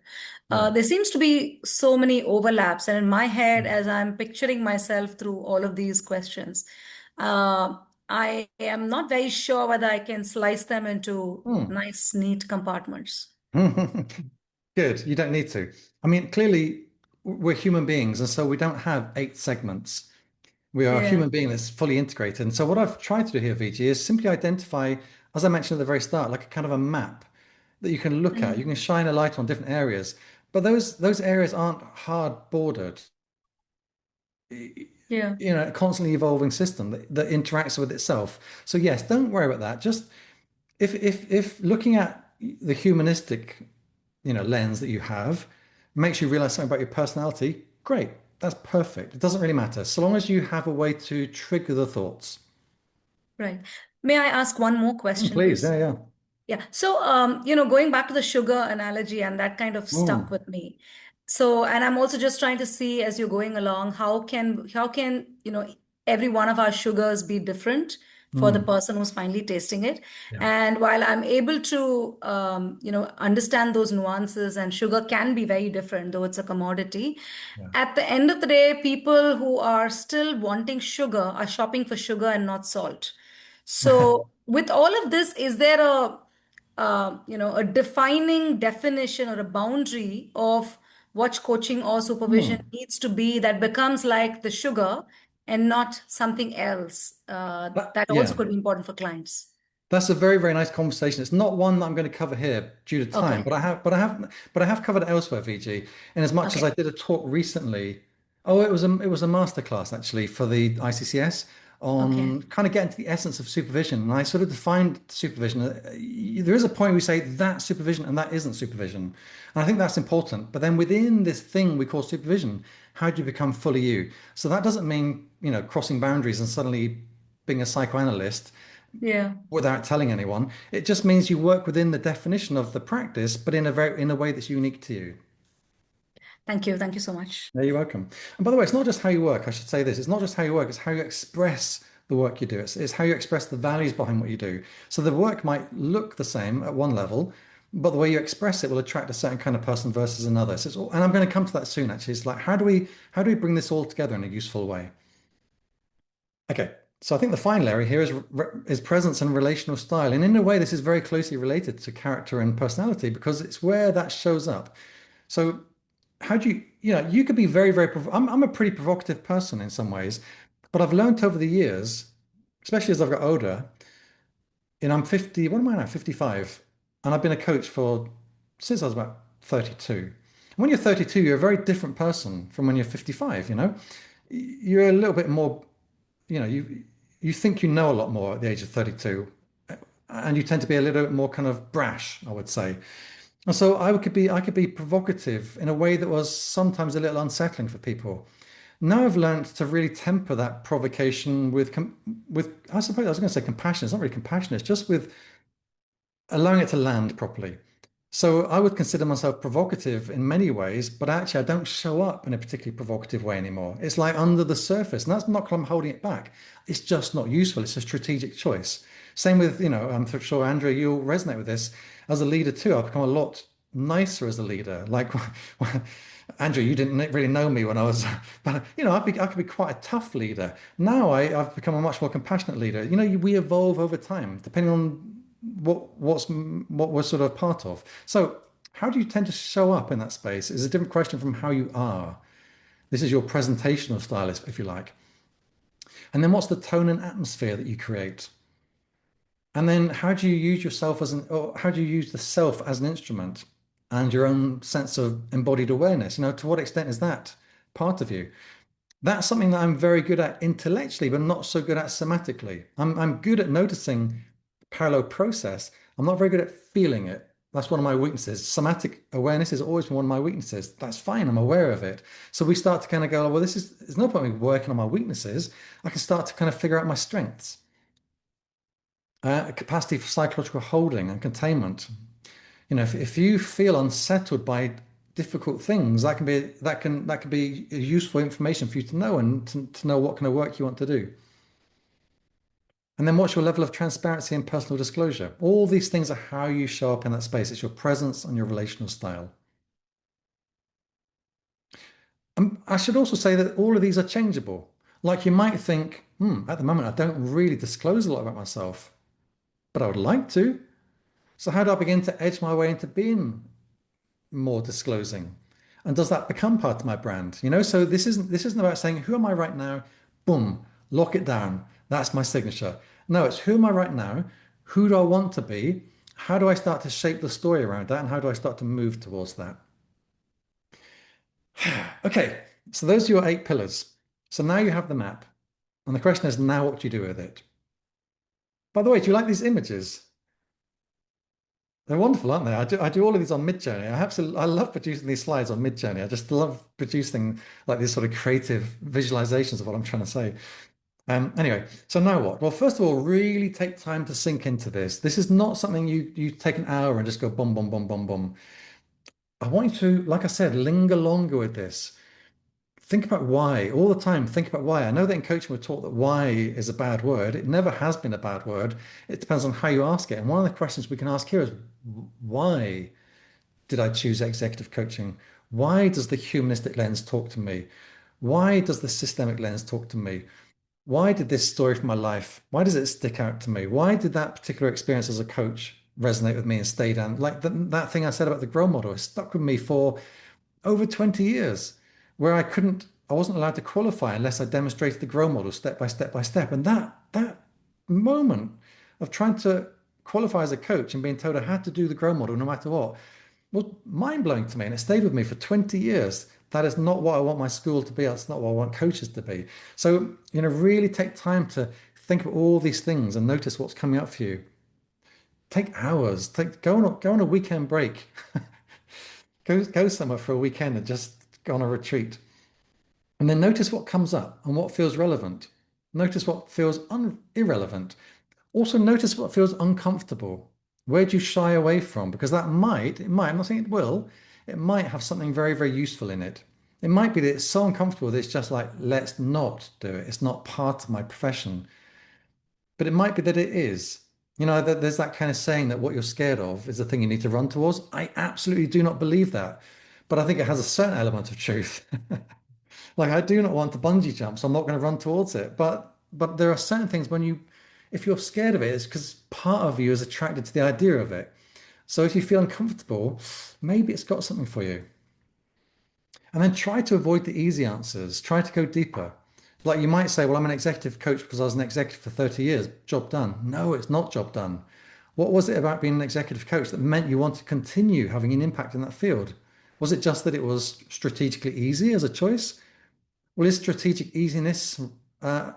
Yeah. there seems to be so many overlaps. And in my head, as I'm picturing myself through all of these questions, I am not very sure whether I can slice them into Hmm. nice, neat compartments. Good. You don't need to. I mean, clearly, we're human beings, and so we don't have 8 segments. We are a Yeah. human being that's fully integrated. And so, what I've tried to do here, VG, is simply identify, as I mentioned at the very start, like a kind of a map that you can look at. You Mm. can shine a light on different areas, but those areas aren't hard bordered. Yeah. A constantly evolving system that interacts with itself. So yes, don't worry about that. Just if looking at the humanistic, lens that you have makes you realize something about your personality, great. That's perfect. It doesn't really matter. So long as you have a way to trigger the thoughts. Right. May I ask one more question, Please, please? yeah, yeah. Yeah. So, going back to the sugar analogy, and that kind of stuck Mm, with me. So, and I'm also just trying to see as you're going along, how can, every one of our sugars be different for the mm, person who's finally tasting it? yeah, And while I'm able to, understand those nuances, and sugar can be very different, though it's a commodity. yeah. At the end of the day, people who are still wanting sugar are shopping for sugar and not salt. So, with all of this, is there a defining definition or a boundary of what coaching or supervision Hmm. needs to be that becomes like the sugar and not something else that also Yeah. could be important for clients? That's a very, very nice conversation. It's not one that I'm going to cover here due to time, Okay. but I have covered it elsewhere, VG. In as much as I Okay. did a talk recently, oh, it was a masterclass actually for the ICCS Okay. on kind of getting to the essence of supervision. And I sort of defined supervision. There is a point we say that's supervision and that isn't supervision. And I think that's important. But then within this thing we call supervision, how do you become fully you? So that doesn't mean, crossing boundaries and suddenly being a psychoanalyst Yeah. without telling anyone. It just means you work within the definition of the practice, but in a way that's unique to you. Thank you. Thank you so much. Yeah, you're welcome. And by the way, it's not just how you work. I should say this. It's not just how you work, it's how you express the work you do. It's how you express the values behind what you do. So the work might look the same at one level, but the way you express it will attract a certain kind of person versus another. So and I'm going to come to that soon, actually. It's like, how do we bring this all together in a useful way? Okay, so I think the final area here is presence and relational style, and in a way, this is very closely related to character and personality because it's where that shows up. So, how do you could be very, very. I'm a pretty provocative person in some ways, but I've learned over the years, especially as I've got older, and I'm 50. What am I now? 55, and I've been a coach for since I was about 32. And when you're 32, you're a very different person from when you're 55. You're a little bit more you think you know a lot more at the age of 32, and you tend to be a little bit more kind of brash, I would say. And so I could be provocative in a way that was sometimes a little unsettling for people. Now I've learned to really temper that provocation with I suppose I was going to say compassion. It's not really compassion. It's just with allowing it to land properly. So I would consider myself provocative in many ways, but actually I don't show up in a particularly provocative way anymore. It's like under the surface, and that's not because I'm holding it back. It's just not useful. It's a strategic choice. Same with, I'm sure Andrea, you'll resonate with this. As a leader too, I've become a lot nicer as a leader. Like, Andrew, you didn't really know me when I was, but I could be quite a tough leader. Now I've become a much more compassionate leader. We evolve over time, depending on what we're sort of part of. So how do you tend to show up in that space is a different question from how you are. This is your presentational style, if you like. And then what's the tone and atmosphere that you create? And then how do you use yourself or how do you use the self as an instrument and your own sense of embodied awareness? To what extent is that part of you? That's something that I'm very good at intellectually, but not so good at somatically. I'm good at noticing parallel process. I'm not very good at feeling it. That's one of my weaknesses. Somatic awareness has always been one of my weaknesses. That's fine. I'm aware of it. So we start to kind of go, well, there's no point in me working on my weaknesses. I can start to kind of figure out my strengths. A capacity for psychological holding and containment. If you feel unsettled by difficult things, that can be useful information for you to know and to know what kind of work you want to do. And then what's your level of transparency and personal disclosure? All these things are how you show up in that space. It's your presence and your relational style. I should also say that all of these are changeable. Like you might think, at the moment, I don't really disclose a lot about myself, but I would like to. So how do I begin to edge my way into being more disclosing? And does that become part of my brand? So this isn't about saying, who am I right now? Boom, lock it down. That's my signature. No, it's who am I right now? Who do I want to be? How do I start to shape the story around that? And how do I start to move towards that? Okay, so those are your 8 pillars. So now you have the map. And the question is, now what do you do with it? By the way, do you like these images? They're wonderful, aren't they? I do all of these on Midjourney. I love producing these slides on Midjourney. I just love producing like these sort of creative visualizations of what I'm trying to say. Anyway, so now what? Well, first of all, really take time to sink into this. This is not something you take an hour and just go boom, boom, boom, boom, boom. I want you to, like I said, linger longer with this. Think about why all the time. Think about why. I know that in coaching we're taught that why is a bad word. It never has been a bad word. It depends on how you ask it. And one of the questions we can ask here is why did I choose executive coaching? Why does the humanistic lens talk to me? Why does the systemic lens talk to me? Why did this story from my life, why does it stick out to me? Why did that particular experience as a coach resonate with me and stay down? Like that thing I said about the grow model, it stuck with me for over 20 years, where I wasn't allowed to qualify unless I demonstrated the grow model step by step by step. And that moment of trying to qualify as a coach and being told I had to do the grow model no matter what was mind-blowing to me. And it stayed with me for 20 years. That is not what I want my school to be. That's not what I want coaches to be. So, really take time to think of all these things and notice what's coming up for you. Take hours. Go on a weekend break. Go somewhere for a weekend and just go on a retreat. And then notice what comes up and what feels relevant. Notice what feels irrelevant. Also notice what feels uncomfortable. Where do you shy away from? Because I'm not saying it will, it might have something very, very useful in it. It might be that it's so uncomfortable that it's just like, let's not do it. It's not part of my profession. But it might be that it is. There's that kind of saying that what you're scared of is the thing you need to run towards. I absolutely do not believe that. But I think it has a certain element of truth. Like I do not want to bungee jump, so I'm not going to run towards it. But there are certain things if you're scared of it, it's because part of you is attracted to the idea of it. So if you feel uncomfortable, maybe it's got something for you. And then try to avoid the easy answers. Try to go deeper. Like you might say, well, I'm an executive coach because I was an executive for 30 years. Job done. No, it's not job done. What was it about being an executive coach that meant you want to continue having an impact in that field? Was it just that it was strategically easy as a choice? Well, is strategic easiness uh,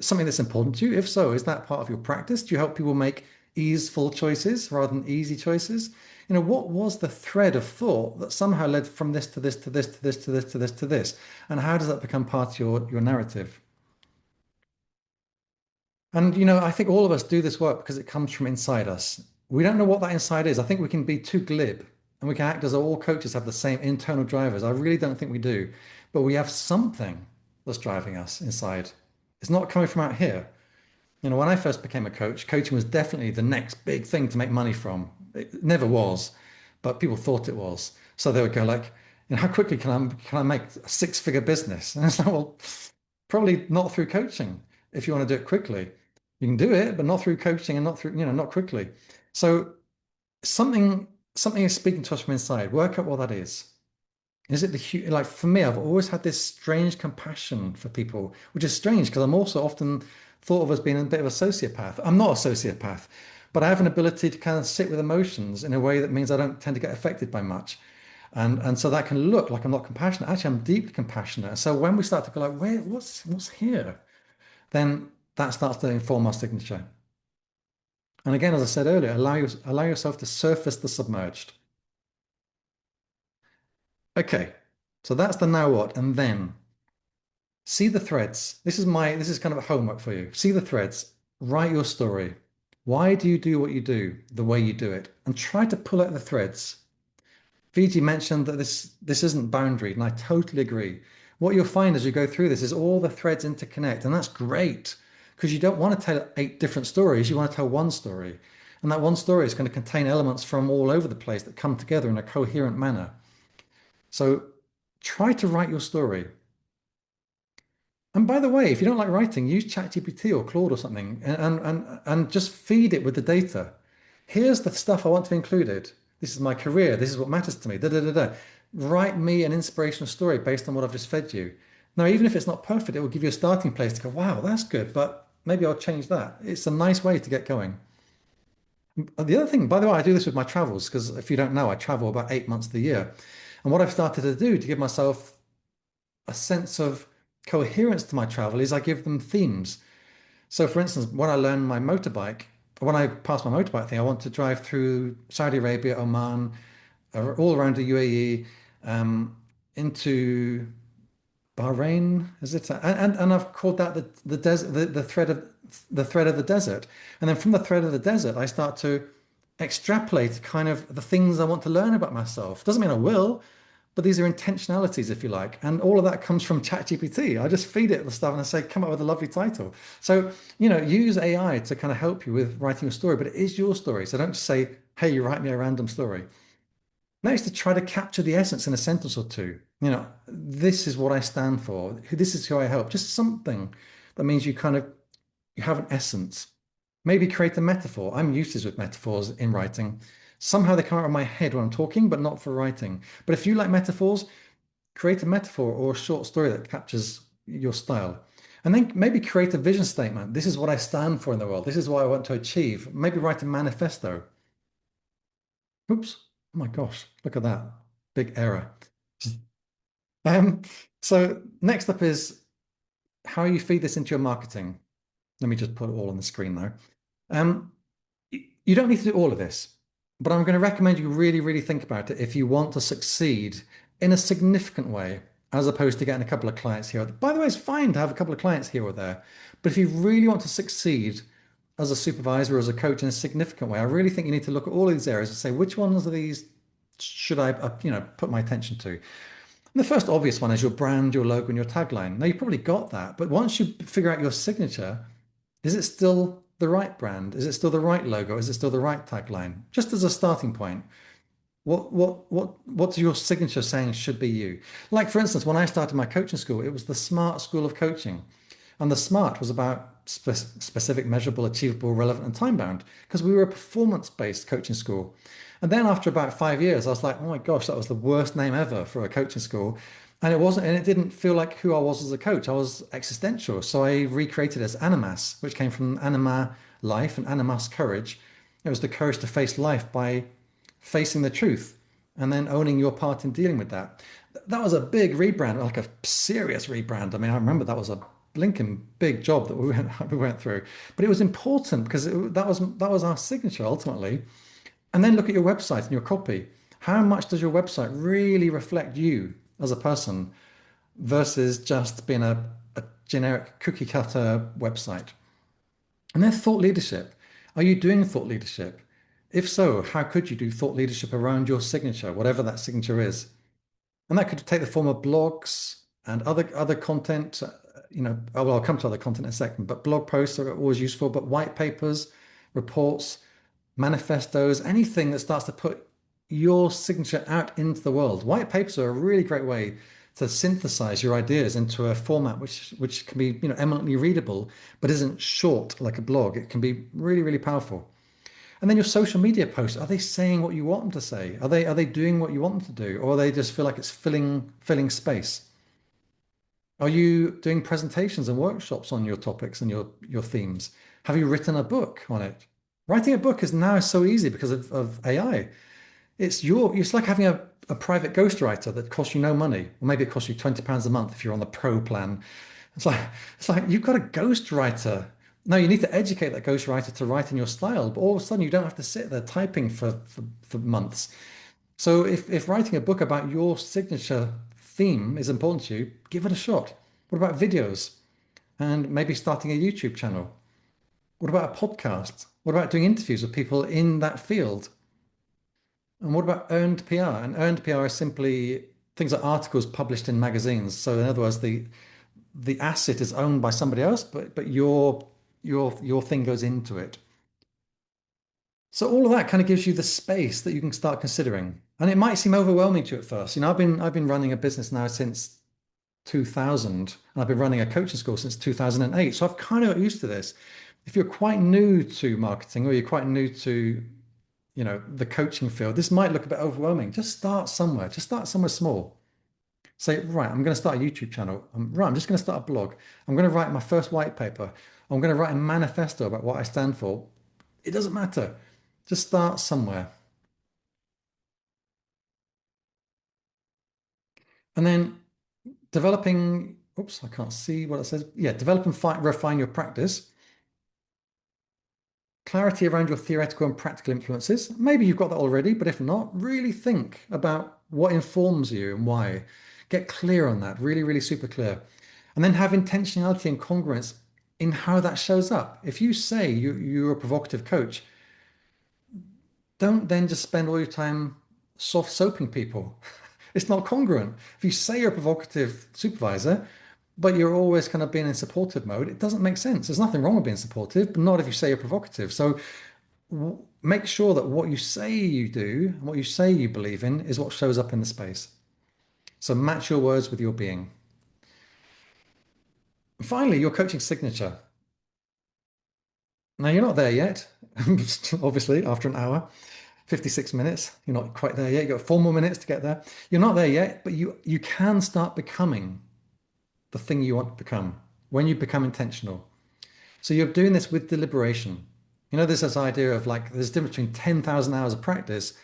something that's important to you? If so, is that part of your practice? Do you help people make easeful choices rather than easy choices? What was the thread of thought that somehow led from this to this to this to this to this to this to this? And how does that become part of your narrative? And I think all of us do this work because it comes from inside us. We don't know what that inside is. I think we can be too glib and we can act as though all coaches have the same internal drivers. I really don't think we do, but we have something that's driving us inside. It's not coming from out here. When I first became a coach, coaching was definitely the next big thing to make money from. It never was, but people thought it was. So they would go like, how quickly can I make a six-figure business? And it's like, well, probably not through coaching. If you want to do it quickly, you can do it, but not through coaching and not quickly. So something is speaking to us from inside. Work out what that is. Is it like for me, I've always had this strange compassion for people, which is strange because I'm also often thought of as being a bit of a sociopath. I'm not a sociopath, but I have an ability to kind of sit with emotions in a way that means I don't tend to get affected by much. And so that can look like I'm not compassionate. Actually, I'm deeply compassionate. So when we start to go like, what's here? Then that starts to inform our signature. And again, as I said earlier, allow yourself to surface the submerged. Okay, so that's the now what, and then see the threads. This is kind of a homework for you. See the threads, write your story. Why do you do what you do the way you do it? And try to pull out the threads. Fiji mentioned that this isn't boundaried, and I totally agree. What you'll find as you go through this is all the threads interconnect, and that's great because you don't want to tell 8 different stories. You want to tell one story, and that one story is going to contain elements from all over the place that come together in a coherent manner. So try to write your story. And by the way, if you don't like writing, use ChatGPT or Claude or something and just feed it with the data. Here's the stuff I want to be included. This is my career. This is what matters to me. Da, da, da, da. Write me an inspirational story based on what I've just fed you. Now, even if it's not perfect, it will give you a starting place to go, wow, that's good, but maybe I'll change that. It's a nice way to get going. The other thing, by the way, I do this with my travels because if you don't know, I travel about 8 months of the year. And what I've started to do to give myself a sense of coherence to my travel is I give them themes. So, for instance, when I learn my motorbike, when I pass my motorbike thing, I want to drive through Saudi Arabia, Oman, all around the UAE, into Bahrain, is it? And I've called that the desert, the thread of the desert. And then from the thread of the desert, I start to extrapolate kind of the things I want to learn about myself. Doesn't mean I will, but these are intentionalities, if you like. And all of that comes from ChatGPT. I just feed it the stuff and I say, come up with a lovely title. So, use AI to kind of help you with writing a story, but it is your story. So don't just say, hey, you write me a random story. Next, to try to capture the essence in a sentence or two. This is what I stand for. This is who I help. Just something that means you have an essence. Maybe create a metaphor. I'm useless with metaphors in writing. Somehow they come out of my head when I'm talking, but not for writing. But if you like metaphors, create a metaphor or a short story that captures your style. And then maybe create a vision statement. This is what I stand for in the world. This is what I want to achieve. Maybe write a manifesto. Oops. Oh my gosh, look at that. Big error. Um, so next up is how you feed this into your marketing. Let me just put it all on the screen now. You don't need to do all of this, but I'm going to recommend you really, really think about it if you want to succeed in a significant way, as opposed to getting a couple of clients here. By the way, it's fine to have a couple of clients here or there, but if you really want to succeed as a supervisor or as a coach in a significant way, I really think you need to look at all of these areas and say, which ones of these should I, put my attention to? And the first obvious one is your brand, your logo, and your tagline. Now, you've probably got that, but once you figure out your signature, is it still the right brand? Is it still the right logo? Is it still the right tagline? Just as a starting point, what's your signature saying should be you? Like, for instance, when I started my coaching school, it was the SMART School of Coaching. And the SMART was about specific, measurable, achievable, relevant, and time bound, because we were a performance-based coaching school. And then after about 5 years, I was like, oh my gosh, that was the worst name ever for a coaching school. And it didn't feel like who I was as a coach. I was existential. So I recreated it as animas, which came from anima, life, and animas, courage. It was the courage to face life by facing the truth and then owning your part in dealing with that. That was a big rebrand, like a serious rebrand. I mean, I remember that was a blinking big job that we went through, but it was important because that was our signature ultimately. And then look at your website and your copy. How much does your website really reflect you as a person versus just being a generic cookie cutter website? And then thought leadership. Are you doing thought leadership? If so, how could you do thought leadership around your signature, whatever that signature is? And that could take the form of blogs and other content. Well, I'll come to other content in a second, but blog posts are always useful, but white papers, reports, manifestos, anything that starts to put your signature out into the world. White papers are a really great way to synthesize your ideas into a format which can be, eminently readable, but isn't short like a blog. It can be really, really powerful. And then your social media posts, are they saying what you want them to say? Are they doing what you want them to do? Or they just feel like it's filling space? Are you doing presentations and workshops on your topics and your themes? Have you written a book on it? Writing a book is now so easy because of AI. It's like having a private ghostwriter that costs you no money. Or maybe it costs you £20 a month if you're on the pro plan. It's like you've got a ghostwriter. Now you need to educate that ghostwriter to write in your style, but all of a sudden you don't have to sit there typing for months. So if writing a book about your signature theme is important to you, give it a shot. What about videos? And maybe starting a YouTube channel? What about a podcast? What about doing interviews with people in that field? And what about earned PR? And earned PR is simply things like articles published in magazines. So in other words, the asset is owned by somebody else, but your thing goes into it. So all of that kind of gives you the space that you can start considering. And it might seem overwhelming to you at first. I've been running a business now since 2000, and I've been running a coaching school since 2008. So I've kind of got used to this. If you're quite new to marketing or you're quite new to, the coaching field, this might look a bit overwhelming. Just start somewhere. Just start somewhere small. Say, right, I'm going to start a YouTube channel. I'm just going to start a blog. I'm going to write my first white paper. I'm going to write a manifesto about what I stand for. It doesn't matter. Just start somewhere. And then developing oops, I can't see what it says. Yeah, develop and refine your practice. Clarity around your theoretical and practical influences. Maybe you've got that already, but if not, really think about what informs you and why. Get clear on that, really, really super clear. And then have intentionality and congruence in how that shows up. If you say you're a provocative coach, don't then just spend all your time soft soaping people. It's not congruent. If you say you're a provocative supervisor, but you're always kind of being in supportive mode, it doesn't make sense. There's nothing wrong with being supportive, but not if you say you're provocative. So make sure that what you say you do and what you say you believe in is what shows up in the space. So match your words with your being. Finally, your coaching signature. Now, you're not there yet, obviously, after an hour, 56 minutes. You're not quite there yet. You've got 4 more minutes to get there. You're not there yet, but you can start becoming the thing you want to become when you become intentional. So you're doing this with deliberation. There's this idea of like there's a difference between 10,000 hours of practice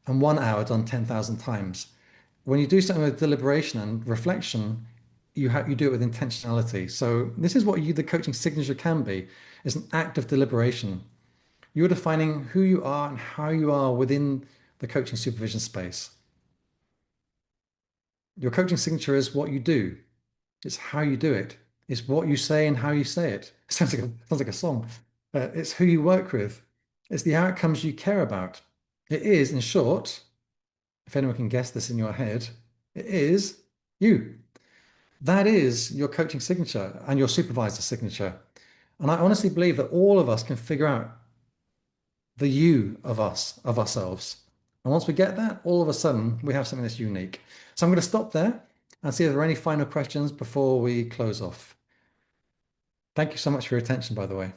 and 1 hour done 10,000 times. When you do something with deliberation and reflection, you do it with intentionality. So this is what the coaching signature can be. It's an act of deliberation. You're defining who you are and how you are within the coaching supervision space. Your coaching signature is what you do. It's how you do it. It's what you say and how you say it. It sounds like a song. It's who you work with. It's the outcomes you care about. It is, in short, if anyone can guess this in your head, it is you. That is your coaching signature and your supervisor signature. And I honestly believe that all of us can figure out the you of us, of ourselves. And once we get that, all of a sudden we have something that's unique. So I'm going to stop there and see if there are any final questions before we close off. Thank you so much for your attention, by the way.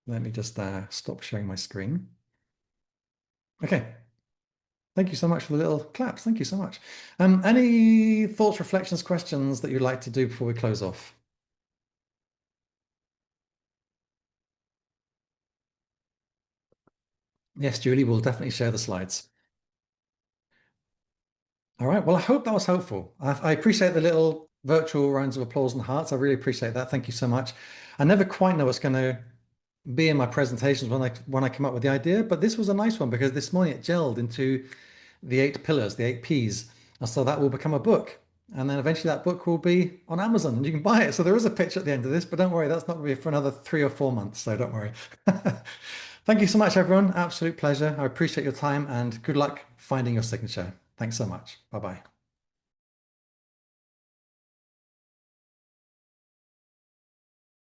Let me just stop sharing my screen. Okay. Thank you so much for the little claps. Thank you so much. Any thoughts, reflections, questions that you'd like to do before we close off? Yes, Julie, we'll definitely share the slides. All right. Well, I hope that was helpful. I appreciate the little virtual rounds of applause and hearts. I really appreciate that. Thank you so much. I never quite know what's going to be in my presentations when I come up with the idea, but this was a nice one because this morning it gelled into the 8 pillars, the 8 Ps. And so that will become a book. And then eventually that book will be on Amazon and you can buy it. So there is a pitch at the end of this, but don't worry, that's not going to be for another 3 or 4 months. So don't worry. Thank you so much, everyone. Absolute pleasure. I appreciate your time and good luck finding your signature. Thanks so much. Bye-bye.